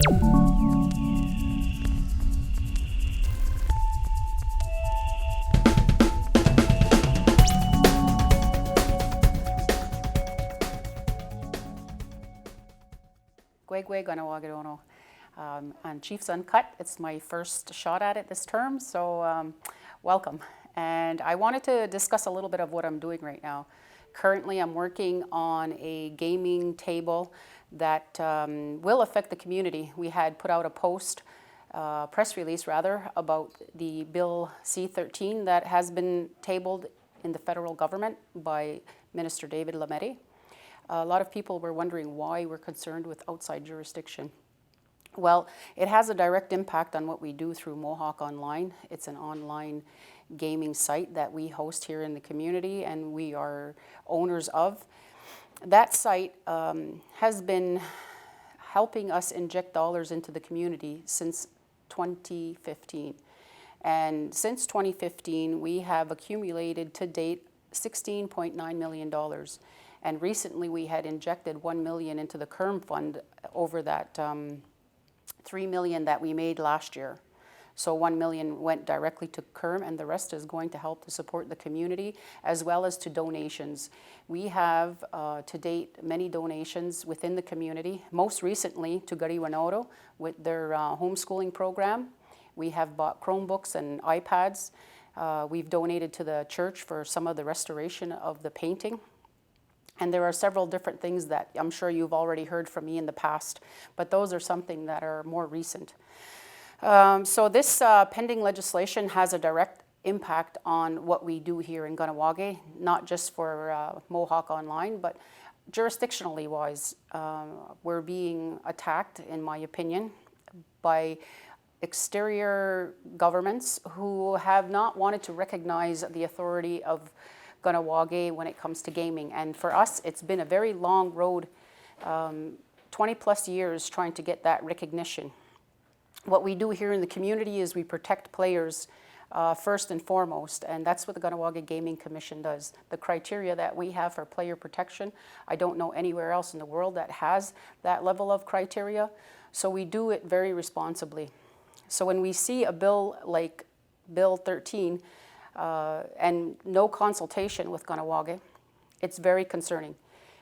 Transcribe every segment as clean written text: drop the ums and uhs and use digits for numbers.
I'm Chief's Uncut. It's my first shot at it this term, so welcome. And I wanted to discuss a little bit of what I'm doing right now. Currently, I'm working on a gaming table that will affect the community. We had put out a press release rather, about the Bill C-13 that has been tabled in the federal government by Minister David Lametti. A lot of people were wondering why we're concerned with outside jurisdiction. Well, it has a direct impact on what we do through Mohawk Online. It's an online gaming site that we host here in the community and we are owners of. That site has been helping us inject dollars into the community since 2015. And since 2015, we have accumulated to date $16.9 million. And recently we had injected $1 million into the KERM fund over that $3 million that we made last year. So $1 million went directly to KERM and the rest is going to help to support the community as well as to donations. We have to date many donations within the community, most recently to Gariwanoto with their homeschooling program. We have bought Chromebooks and iPads. We've donated to the church for some of the restoration of the painting. And there are several different things that I'm sure you've already heard from me in the past, but those are something that are more recent. So this pending legislation has a direct impact on what we do here in Kahnawake, not just for Mohawk Online, but jurisdictionally wise. We're being attacked, in my opinion, by exterior governments who have not wanted to recognize the authority of Kahnawake when it comes to gaming. And for us, it's been a very long road, 20 plus years trying to get that recognition. What we do here in the community is we protect players first and foremost, and that's what the Kahnawake Gaming Commission does. The criteria that we have for player protection, I don't know anywhere else in the world that has that level of criteria, so we do it very responsibly. So when we see a bill like Bill 13, and no consultation with Kahnawake, it's very concerning.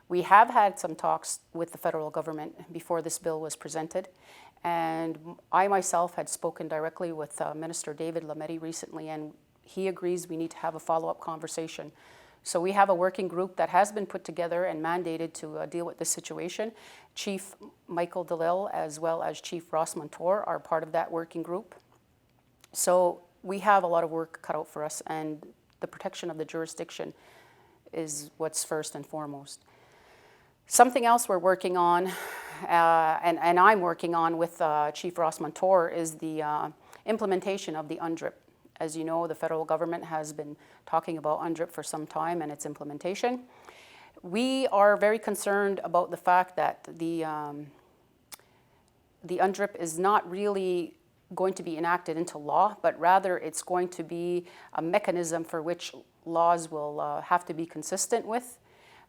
We have had some talks with the federal government before this bill was presented, and I myself had spoken directly with Minister David Lametti recently, and he agrees we need to have a follow-up conversation. So we have a working group that has been put together and mandated to deal with this situation. Chief Michael DeLille as well as Chief Ross Montour are part of that working group. So we have a lot of work cut out for us, and the protection of the jurisdiction is what's first and foremost. Something else we're working on, and I'm working on with Chief Ross Montour, is the implementation of the UNDRIP. As you know, the federal government has been talking about UNDRIP for some time and its implementation. We are very concerned about the fact that the UNDRIP is not really going to be enacted into law, but rather it's going to be a mechanism for which laws will have to be consistent with,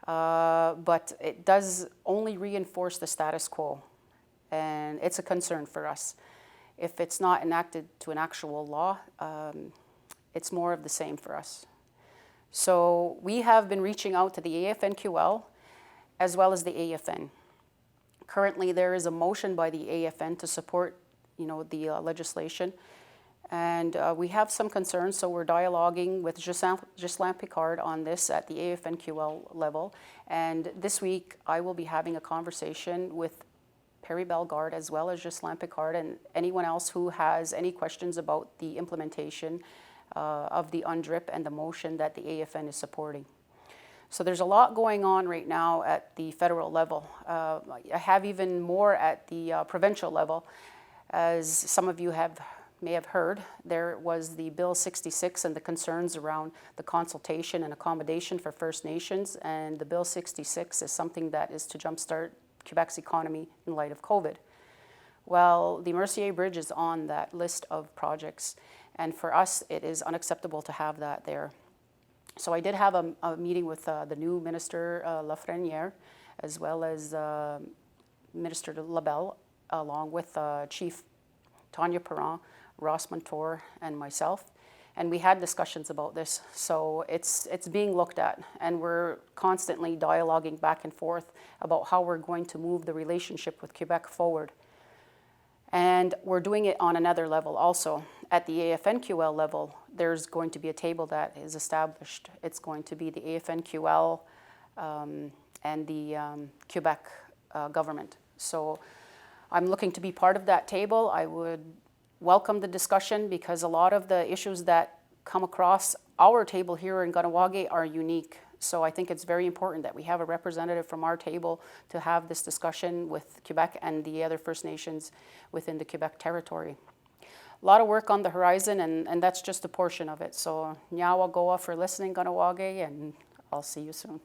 but it does only reinforce the status quo, and it's a concern for us. If it's not enacted to an actual law, it's more of the same for us. So we have been reaching out to the AFNQL as well as the AFN. Currently there is a motion by the AFN to support the legislation, and we have some concerns, so we're dialoguing with Ghislain Picard on this at the AFNQL level, and this week I will be having a conversation with Perry Bellegarde as well as Ghislain Picard and anyone else who has any questions about the implementation of the UNDRIP and the motion that the AFN is supporting. So there's a lot going on right now at the federal level. I have even more at the provincial level. As some of you may have heard, there was the Bill 66 and the concerns around the consultation and accommodation for First Nations, and the Bill 66 is something that is to jumpstart Quebec's economy in light of COVID. Well, the Mercier Bridge is on that list of projects, and for us it is unacceptable to have that there. So I did have a meeting with the new Minister Lafreniere as well as Minister Labelle along with Chief Tanya Perrin, Ross Montour, and myself. And we had discussions about this. So it's being looked at, and we're constantly dialoguing back and forth about how we're going to move the relationship with Quebec forward. And we're doing it on another level also. At the AFNQL level, there's going to be a table that is established. It's going to be the AFNQL and the Quebec government. So I'm looking to be part of that table. I would welcome the discussion because a lot of the issues that come across our table here in Kahnawake are unique. So I think it's very important that we have a representative from our table to have this discussion with Quebec and the other First Nations within the Quebec territory. A lot of work on the horizon, and that's just a portion of it. So nyawa goa for listening, Kahnawake, and I'll see you soon.